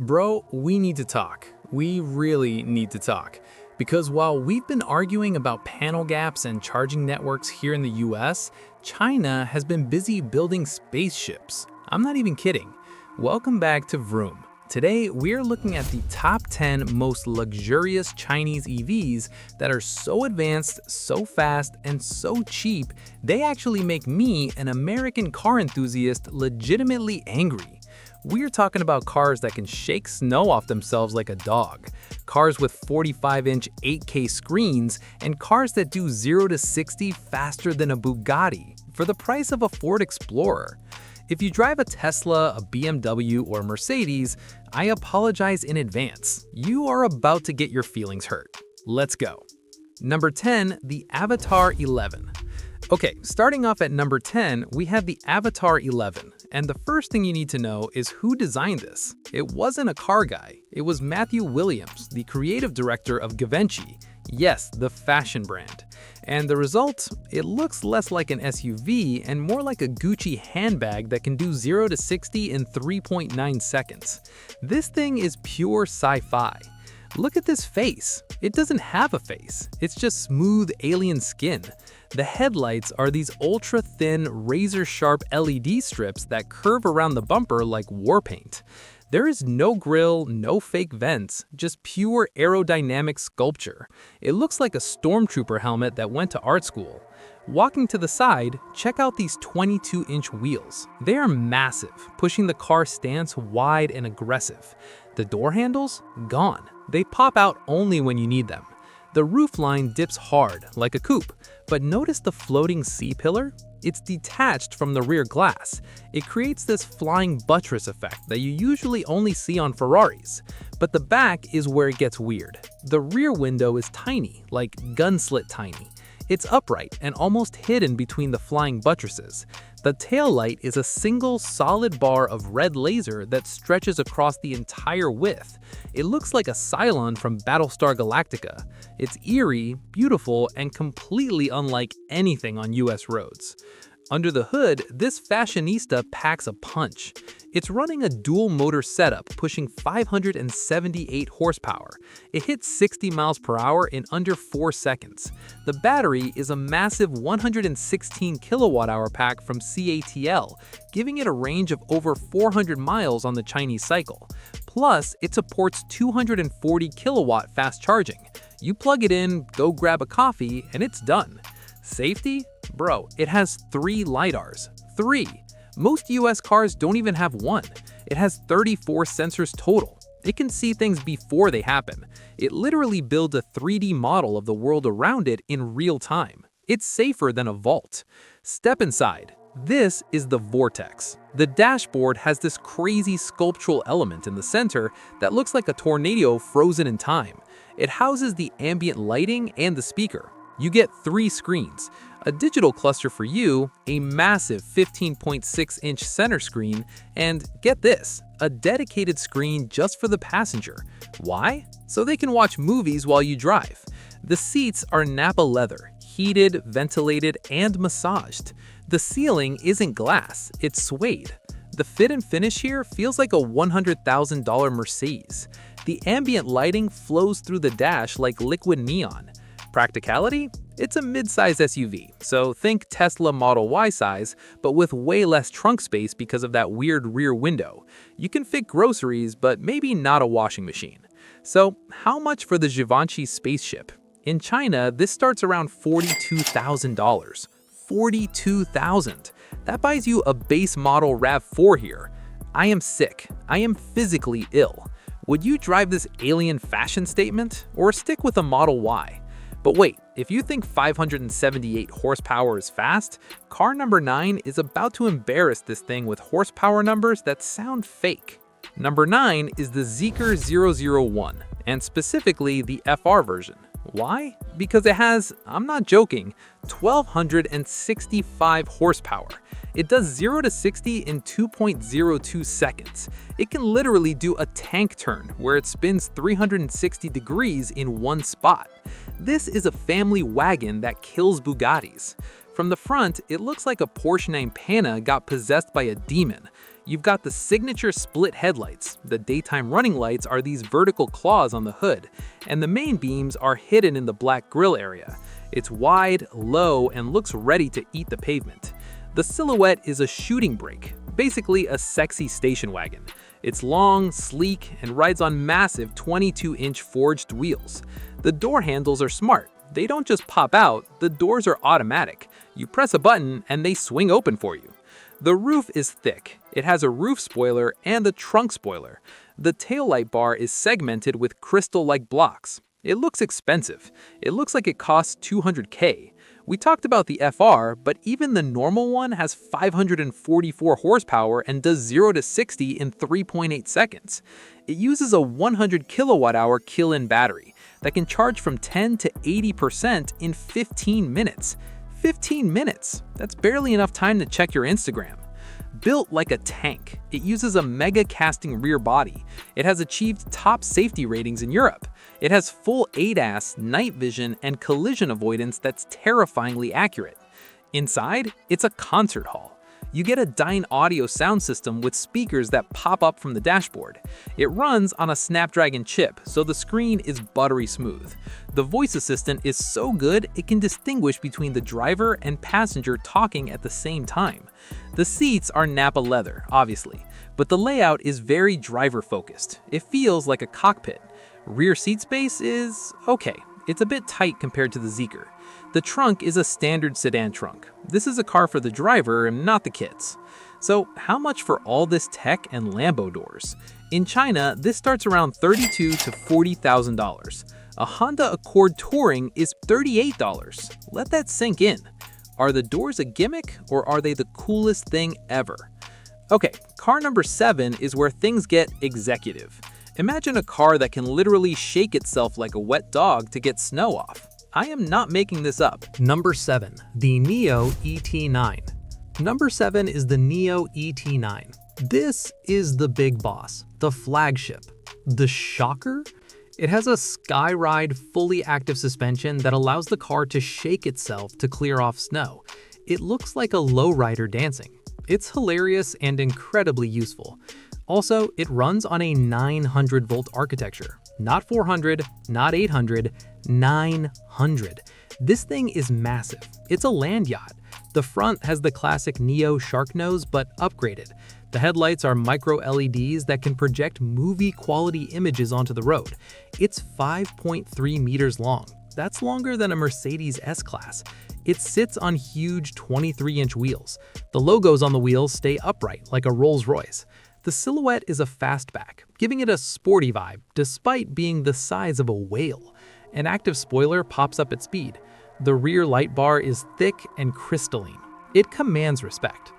Bro, we need to talk. We really need to talk. Because while we've been arguing about panel gaps and charging networks here in the US, China has been busy building spaceships. I'm not even kidding. Welcome back to Vroom. Today, we're looking at the top 10 most luxurious Chinese EVs that are so advanced, so fast, and so cheap, they actually make me, an American car enthusiast, legitimately angry. We're talking about cars that can shake snow off themselves like a dog, cars with 45-inch 8K screens, and cars that do 0 to 60 faster than a Bugatti for the price of a Ford Explorer. If you drive a Tesla, a BMW, or a Mercedes, I apologize in advance. You are about to get your feelings hurt. Let's go. Number 10, the Avatr 11. Okay, starting off at number 10, we have the Avatr 11, and the first thing you need to know is who designed this. It wasn't a car guy, it was Matthew Williams, the creative director of Givenchy. Yes, the fashion brand. And the result? It looks less like an SUV and more like a Gucci handbag that can do 0 to 60 in 3.9 seconds. This thing is pure sci-fi. Look at this face. It doesn't have a face. It's just smooth alien skin. The headlights are these ultra-thin, razor-sharp LED strips that curve around the bumper like war paint. There is no grille, no fake vents, just pure aerodynamic sculpture. It looks like a stormtrooper helmet that went to art school. Walking to the side, check out these 22-inch wheels. They are massive, pushing the car's stance wide and aggressive. The door handles? Gone. They pop out only when you need them. The roofline dips hard, like a coupe, but notice the floating C-pillar? It's detached from the rear glass. It creates this flying buttress effect that you usually only see on Ferraris. But the back is where it gets weird. The rear window is tiny, like gun slit tiny. It's upright and almost hidden between the flying buttresses. The taillight is a single solid bar of red laser that stretches across the entire width. It looks like a Cylon from Battlestar Galactica. It's eerie, beautiful, and completely unlike anything on US roads. Under the hood, this fashionista packs a punch. It's running a dual motor setup pushing 578 horsepower. It hits 60 miles per hour in under 4 seconds. The battery is a massive 116 kilowatt-hour pack from CATL, giving it a range of over 400 miles on the Chinese cycle. Plus, it supports 240 kilowatt fast charging. You plug it in, go grab a coffee, and it's done. Safety? Bro, it has 3 LiDARs. 3! Most US cars don't even have one. It has 34 sensors total. It can see things before they happen. It literally builds a 3D model of the world around it in real time. It's safer than a vault. Step inside. This is the Vortex. The dashboard has this crazy sculptural element in the center that looks like a tornado frozen in time. It houses the ambient lighting and the speaker. You get 3 screens, a digital cluster for you, a massive 15.6-inch center screen, and get this, a dedicated screen just for the passenger. Why? So they can watch movies while you drive. The seats are Nappa leather, heated, ventilated, and massaged. The ceiling isn't glass, it's suede. The fit and finish here feels like a $100,000 Mercedes. The ambient lighting flows through the dash like liquid neon. Practicality? It's a mid-size SUV, so think Tesla Model Y size, but with way less trunk space because of that weird rear window. You can fit groceries, but maybe not a washing machine. So, how much for the Givenchy spaceship? In China, this starts around $42,000. $42,000! That buys you a base model RAV4 here. I am sick. I am physically ill. Would you drive this alien fashion statement, or stick with a Model Y? But wait, if you think 578 horsepower is fast, car number 9 is about to embarrass this thing with horsepower numbers that sound fake. Number 9 is the Zeekr 001, and specifically the FR version. Why? Because it has, I'm not joking, 1,265 horsepower. It does 0 to 60 in 2.02 seconds. It can literally do a tank turn where it spins 360 degrees in one spot. This is a family wagon that kills Bugattis. From the front, it looks like a Porsche named Panna got possessed by a demon. You've got the signature split headlights. The daytime running lights are these vertical claws on the hood, and the main beams are hidden in the black grille area. It's wide, low, and looks ready to eat the pavement. The silhouette is a shooting brake, basically a sexy station wagon. It's long, sleek, and rides on massive 22-inch forged wheels. The door handles are smart. They don't just pop out, the doors are automatic. You press a button and they swing open for you. The roof is thick. It has a roof spoiler and a trunk spoiler. The taillight bar is segmented with crystal-like blocks. It looks expensive. It looks like it costs $200K. We talked about the FR, but even the normal one has 544 horsepower and does 0 to 60 in 3.8 seconds. It uses a 100 kilowatt-hour kill-in battery that can charge from 10 to 80% in 15 minutes. 15 minutes! That's barely enough time to check your Instagram. Built like a tank, it uses a mega casting rear body. It has achieved top safety ratings in Europe. It has full ADAS, night vision, and collision avoidance that's terrifyingly accurate. Inside, it's a concert hall. You get a Dyne audio sound system with speakers that pop up from the dashboard. It runs on a Snapdragon chip, so the screen is buttery smooth. The voice assistant is so good it can distinguish between the driver and passenger talking at the same time. The seats are Nappa leather, obviously, but the layout is very driver-focused. It feels like a cockpit. Rear seat space is okay. It's a bit tight compared to the Zeekr. The trunk is a standard sedan trunk. This is a car for the driver and not the kids. So how much for all this tech and Lambo doors? In China, this starts around $32,000 to $40,000. A Honda Accord Touring is $38. Let that sink in. Are the doors a gimmick or are they the coolest thing ever? Okay, car number 7 is where things get executive. Imagine a car that can literally shake itself like a wet dog to get snow off. I am not making this up. Number 7. The NIO ET9. Number 7 is the NIO ET9. This is the big boss, the flagship. The shocker? It has a Skyride fully active suspension that allows the car to shake itself to clear off snow. It looks like a lowrider dancing. It's hilarious and incredibly useful. Also, it runs on a 900-volt architecture. Not 400, not 800, 900. This thing is massive. It's a land yacht. The front has the classic NIO shark nose, but upgraded. The headlights are micro LEDs that can project movie-quality images onto the road. It's 5.3 meters long. That's longer than a Mercedes S-Class. It sits on huge 23-inch wheels. The logos on the wheels stay upright like a Rolls-Royce. The silhouette is a fastback, giving it a sporty vibe despite being the size of a whale. An active spoiler pops up at speed. The rear light bar is thick and crystalline. It commands respect.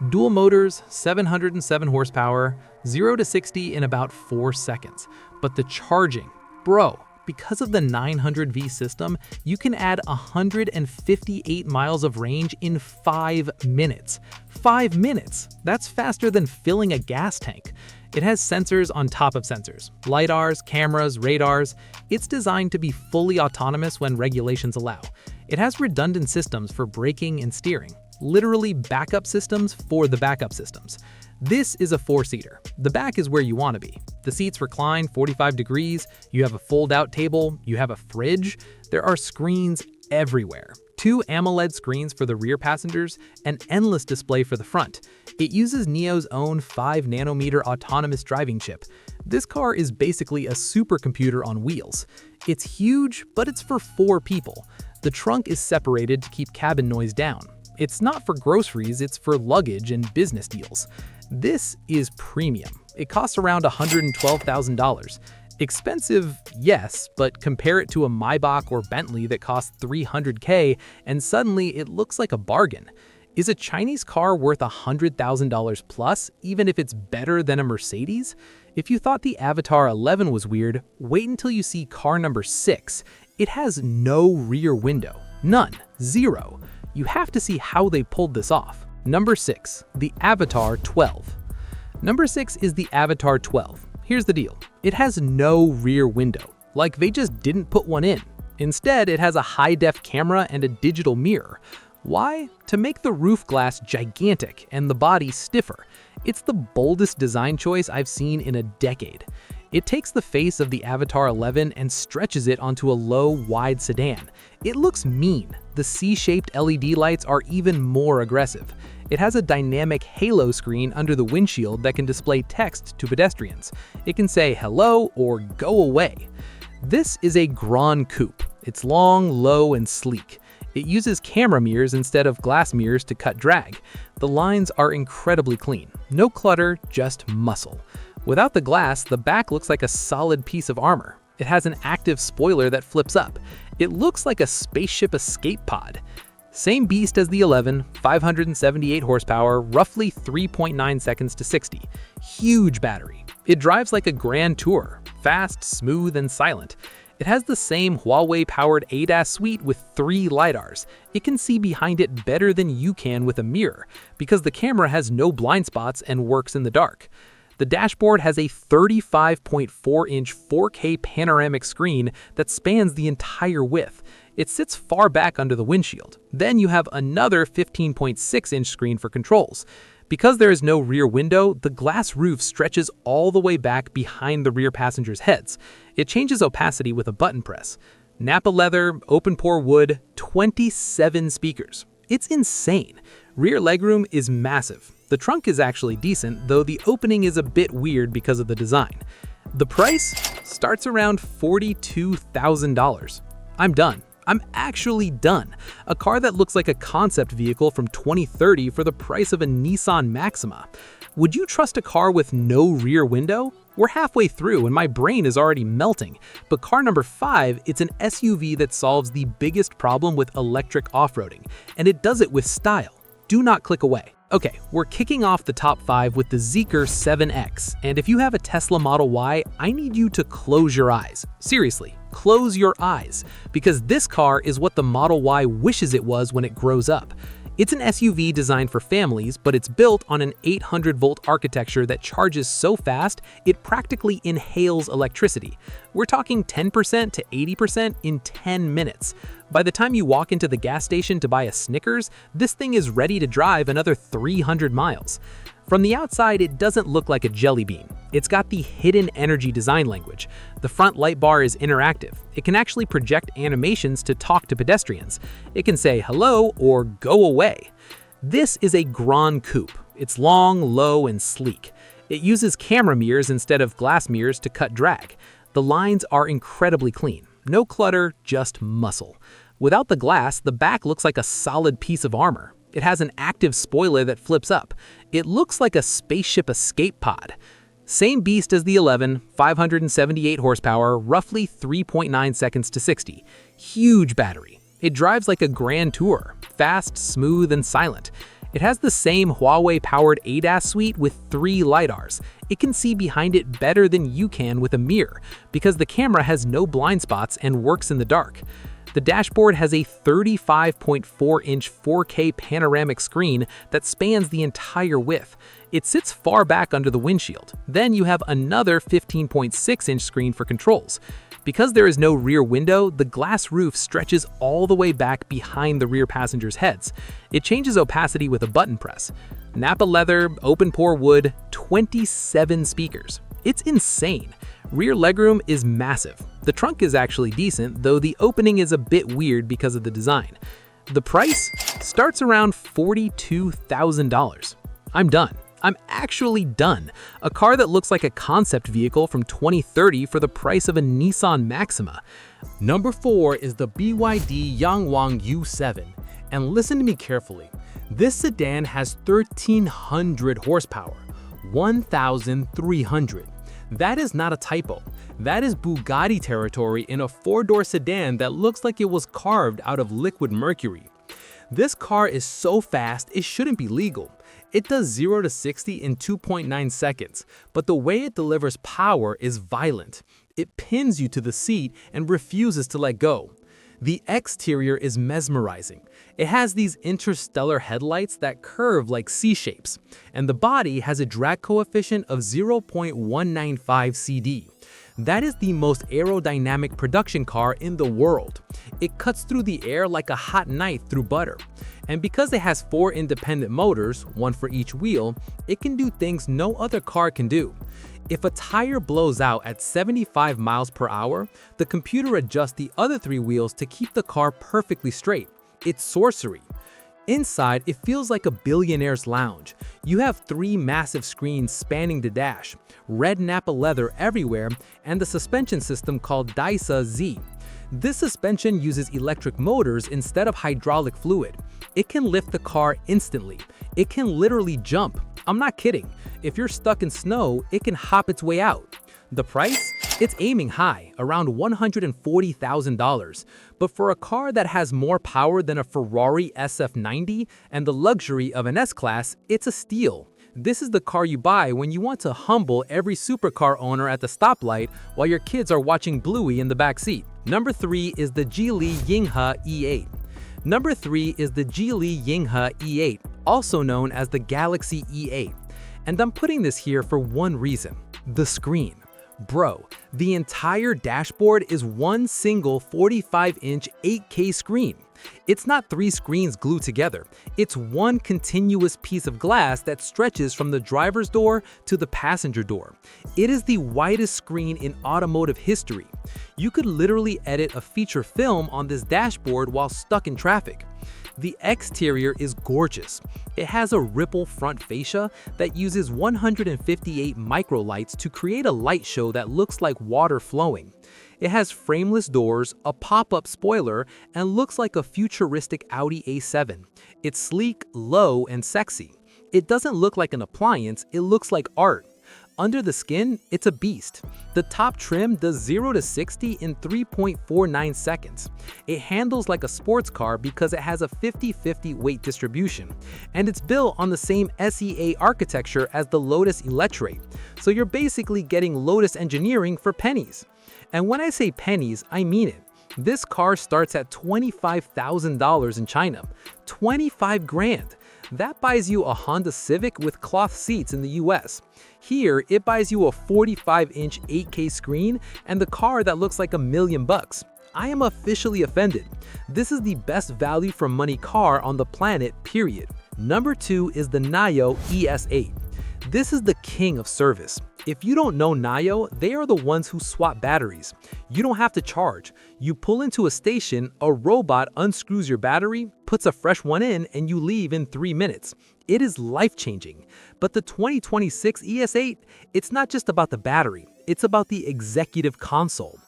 Dual motors, 707 horsepower, 0 to 60 in about 4 seconds. But the charging, bro, because of the 900V system, you can add 158 miles of range in 5 minutes. 5 minutes! That's faster than filling a gas tank. It has sensors on top of sensors, lidars, cameras, radars. It's designed to be fully autonomous when regulations allow. It has redundant systems for braking and steering, literally backup systems for the backup systems. This is a 4-seater. The back is where you want to be. The seats recline 45 degrees, you have a fold-out table, you have a fridge. There are screens everywhere. 2 AMOLED screens for the rear passengers, an endless display for the front. It uses NIO's own 5-nanometer autonomous driving chip. This car is basically a supercomputer on wheels. It's huge, but it's for 4 people. The trunk is separated to keep cabin noise down. It's not for groceries, it's for luggage and business deals. This is premium. It costs around $112,000. Expensive, yes, but compare it to a Maybach or Bentley that costs $300K and suddenly it looks like a bargain. Is a Chinese car worth $100,000 plus, even if it's better than a Mercedes? If you thought the Avatr 11 was weird, wait until you see car number 6. It has no rear window. None. 0. You have to see how they pulled this off. Number 6. The Avatr 12. Number 6 is the Avatr 12. Here's the deal. It has no rear window. Like they just didn't put one in. Instead, it has a high-def camera and a digital mirror. Why? To make the roof glass gigantic and the body stiffer. It's the boldest design choice I've seen in a decade. It takes the face of the Avatr 11 and stretches it onto a low, wide sedan. It looks mean. The C-shaped LED lights are even more aggressive. It has a dynamic halo screen under the windshield that can display text to pedestrians. It can say hello or go away. This is a Grand Coupe. It's long, low, and sleek. It uses camera mirrors instead of glass mirrors to cut drag. The lines are incredibly clean. No clutter, just muscle. Without the glass, the back looks like a solid piece of armor. It has an active spoiler that flips up. It looks like a spaceship escape pod. Same beast as the 11, 578 horsepower, roughly 3.9 seconds to 60. Huge battery. It drives like a Grand Tourer, fast, smooth, and silent. It has the same Huawei-powered ADAS suite with 3 LiDARs. It can see behind it better than you can with a mirror, because the camera has no blind spots and works in the dark. The dashboard has a 35.4-inch 4K panoramic screen that spans the entire width. It sits far back under the windshield. Then you have another 15.6-inch screen for controls. Because there is no rear window, the glass roof stretches all the way back behind the rear passengers' heads. It changes opacity with a button press. Nappa leather, open-pore wood, 27 speakers. It's insane. Rear legroom is massive. The trunk is actually decent, though the opening is a bit weird because of the design. The price starts around $42,000. I'm done. I'm actually done. A car that looks like a concept vehicle from 2030 for the price of a Nissan Maxima. Would you trust a car with no rear window? We're halfway through and my brain is already melting. But car number 5, it's an SUV that solves the biggest problem with electric off-roading, and it does it with style. Do not click away. Okay, we're kicking off the top 5 with the Zeekr 7X, and if you have a Tesla Model Y, I need you to close your eyes. Seriously, close your eyes, because this car is what the Model Y wishes it was when it grows up. It's an SUV designed for families, but it's built on an 800-volt architecture that charges so fast, it practically inhales electricity. We're talking 10% to 80% in 10 minutes. By the time you walk into the gas station to buy a Snickers, this thing is ready to drive another 300 miles. From the outside, it doesn't look like a jelly bean. It's got the hidden energy design language. The front light bar is interactive. It can actually project animations to talk to pedestrians. It can say hello or go away. This is a Grand Coupe. It's long, low, and sleek. It uses camera mirrors instead of glass mirrors to cut drag. The lines are incredibly clean. No clutter, just muscle. Without the glass, the back looks like a solid piece of armor. It has an active spoiler that flips up. It looks like a spaceship escape pod. Same beast as the 11, 578 horsepower, roughly 3.9 seconds to 60. Huge battery. It drives like a Grand Tourer, fast, smooth, and silent. It has the same Huawei-powered ADAS suite with 3 LiDARs. It can see behind it better than you can with a mirror, because the camera has no blind spots and works in the dark. The dashboard has a 35.4-inch 4K panoramic screen that spans the entire width. It sits far back under the windshield. Then you have another 15.6-inch screen for controls. Because there is no rear window, the glass roof stretches all the way back behind the rear passengers' heads. It changes opacity with a button press. Nappa leather, open-pore wood, 27 speakers. It's insane. Rear legroom is massive. The trunk is actually decent, though the opening is a bit weird because of the design. The price starts around $42,000. I'm done. I'm actually done. A car that looks like a concept vehicle from 2030 for the price of a Nissan Maxima. Number 4 is the BYD Yangwang U7. And listen to me carefully. This sedan has 1,300 horsepower, 1,300. That is not a typo. That is Bugatti territory in a 4-door sedan that looks like it was carved out of liquid mercury. This car is so fast it shouldn't be legal. It does 0 to 60 in 2.9 seconds, but the way it delivers power is violent. It pins you to the seat and refuses to let go. The exterior is mesmerizing. It has these interstellar headlights that curve like C-shapes, and the body has a drag coefficient of 0.195 CD. That is the most aerodynamic production car in the world. It cuts through the air like a hot knife through butter. And because it has 4 independent motors, one for each wheel, it can do things no other car can do. If a tire blows out at 75 miles per hour, the computer adjusts the other 3 wheels to keep the car perfectly straight. It's sorcery. Inside, it feels like a billionaire's lounge. You have 3 massive screens spanning the dash, red Nappa leather everywhere, and the suspension system called Dysa Z. This suspension uses electric motors instead of hydraulic fluid. It can lift the car instantly. It can literally jump. I'm not kidding. If you're stuck in snow, it can hop its way out. The price? It's aiming high, around $140,000. But for a car that has more power than a Ferrari SF90 and the luxury of an S-Class, it's a steal. This is the car you buy when you want to humble every supercar owner at the stoplight while your kids are watching Bluey in the back seat. Number 3 is the Geely Yinghe E8. Number 3 is the Geely Yinghe E8, also known as the Galaxy E8. And I'm putting this here for one reason: the screen. Bro, the entire dashboard is one single 45-inch 8K screen. It's not 3 screens glued together. It's one continuous piece of glass that stretches from the driver's door to the passenger door. It is the widest screen in automotive history. You could literally edit a feature film on this dashboard while stuck in traffic. The exterior is gorgeous. It has a ripple front fascia that uses 158 microlights to create a light show that looks like water flowing. It has frameless doors, a pop-up spoiler, and looks like a futuristic Audi A7. It's sleek, low, and sexy. It doesn't look like an appliance, it looks like art. Under the skin, it's a beast. The top trim does 0 to 60 in 3.49 seconds. It handles like a sports car because it has a 50-50 weight distribution, and it's built on the same SEA architecture as the Lotus Electrate, so you're basically getting Lotus engineering for pennies. And when I say pennies, I mean it. This car starts at $25,000 in China. 25 grand. That buys you a Honda Civic with cloth seats in the US. Here, it buys you a 45-inch 8K screen and the car that looks like $1 million. I am officially offended. This is the best value for money car on the planet, period. Number 2 is the Nio ES8. This is the king of service. If you don't know Nio, they are the ones who swap batteries. You don't have to charge. You pull into a station, a robot unscrews your battery, puts a fresh one in, and you leave in 3 minutes. It is life-changing. But the 2026 ES8, it's not just about the battery, it's about the executive console.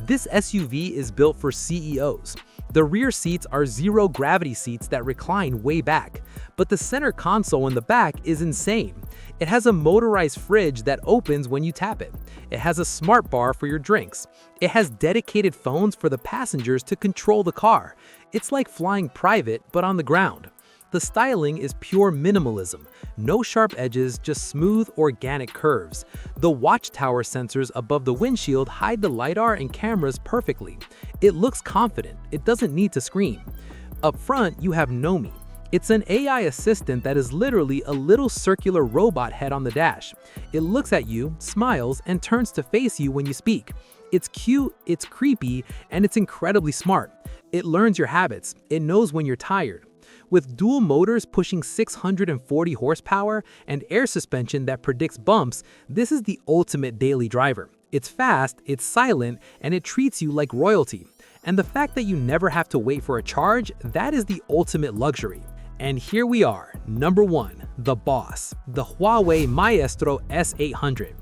This SUV is built for CEOs. The rear seats are zero-gravity seats that recline way back, but the center console in the back is insane. It has a motorized fridge that opens when you tap it. It has a smart bar for your drinks. It has dedicated phones for the passengers to control the car. It's like flying private, but on the ground. The styling is pure minimalism. No sharp edges, just smooth, organic curves. The watchtower sensors above the windshield hide the LiDAR and cameras perfectly. It looks confident. It doesn't need to scream. Up front, you have Nomi. It's an AI assistant that is literally a little circular robot head on the dash. It looks at you, smiles, and turns to face you when you speak. It's cute, it's creepy, and it's incredibly smart. It learns your habits. It knows when you're tired. With dual motors pushing 640 horsepower and air suspension that predicts bumps, this is the ultimate daily driver. It's fast, it's silent, and it treats you like royalty. And the fact that you never have to wait for a charge, that is the ultimate luxury. And here we are, number 1, the boss, the Huawei Maextro S800.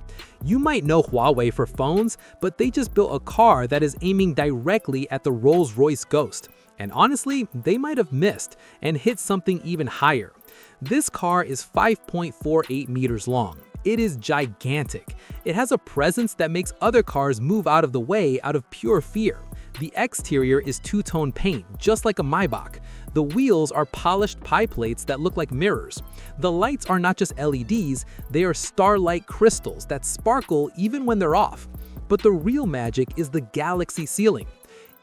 You might know Huawei for phones, but they just built a car that is aiming directly at the Rolls-Royce Ghost. And honestly, they might have missed and hit something even higher. This car is 5.48 meters long. It is gigantic. It has a presence that makes other cars move out of the way out of pure fear. The exterior is two-tone paint, just like a Maybach. The wheels are polished pie plates that look like mirrors. The lights are not just LEDs, they are starlight crystals that sparkle even when they're off. But the real magic is the galaxy ceiling.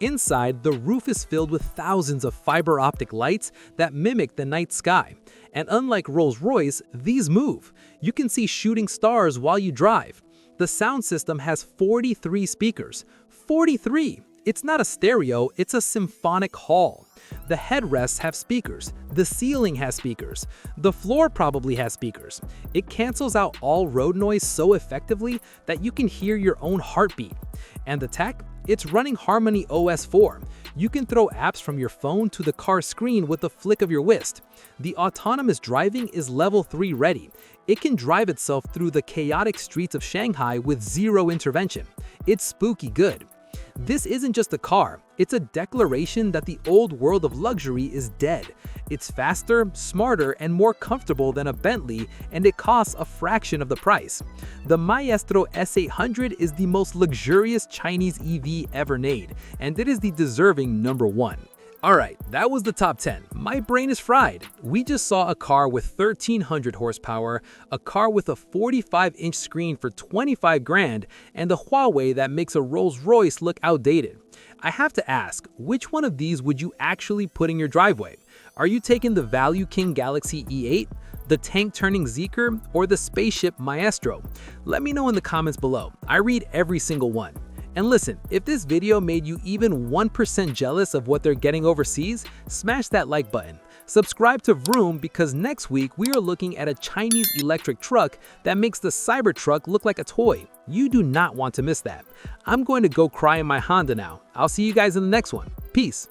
Inside, the roof is filled with thousands of fiber optic lights that mimic the night sky. And unlike Rolls-Royce, these move. You can see shooting stars while you drive. The sound system has 43 speakers. 43! It's not a stereo, it's a symphonic hall. The headrests have speakers. The ceiling has speakers. The floor probably has speakers. It cancels out all road noise so effectively that you can hear your own heartbeat. And the tech? It's running Harmony OS 4. You can throw apps from your phone to the car screen with a flick of your wrist. The autonomous driving is level 3 ready. It can drive itself through the chaotic streets of Shanghai with zero intervention. It's spooky good. This isn't just a car, it's a declaration that the old world of luxury is dead. It's faster, smarter, and more comfortable than a Bentley, and it costs a fraction of the price. The Maextro S800 is the most luxurious Chinese EV ever made, and it is the deserving number 1. Alright, that was the top 10. My brain is fried. We just saw a car with 1300 horsepower, a car with a 45-inch screen for 25 grand, and a Huawei that makes a Rolls-Royce look outdated. I have to ask, which one of these would you actually put in your driveway? Are you taking the Value King Galaxy E8, the tank-turning Zeekr, or the spaceship Maextro? Let me know in the comments below. I read every single one. And listen, if this video made you even 1% jealous of what they're getting overseas, smash that like button. Subscribe to Vroom because next week we are looking at a Chinese electric truck that makes the Cybertruck look like a toy. You do not want to miss that. I'm going to go cry in my Honda now. I'll see you guys in the next one. Peace.